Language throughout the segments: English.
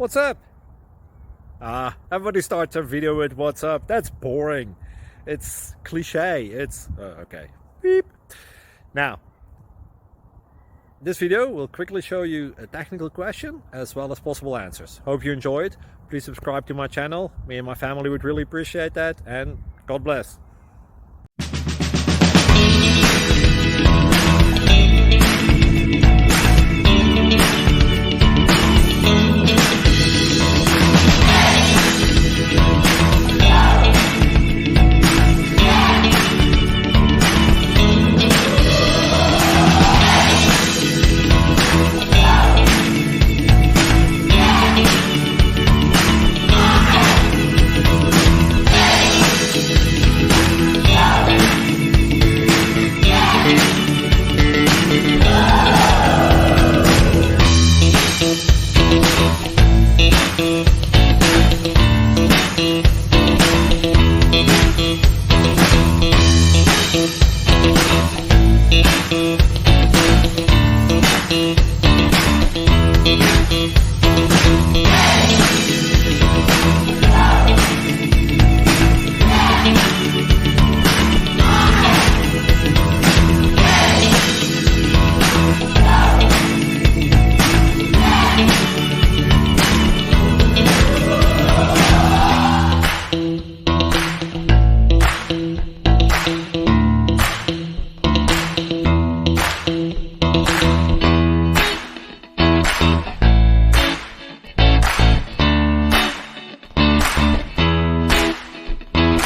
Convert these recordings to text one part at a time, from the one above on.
What's up? Everybody starts their video with what's up. That's boring. It's cliche. It's okay. Beep. Now, this video will quickly show you a technical question as well as possible answers. Hope you enjoyed. Please subscribe to my channel. Me and my family would really appreciate that, and God bless.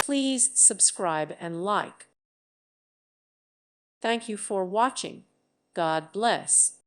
Please subscribe and like. Thank you for watching. God bless.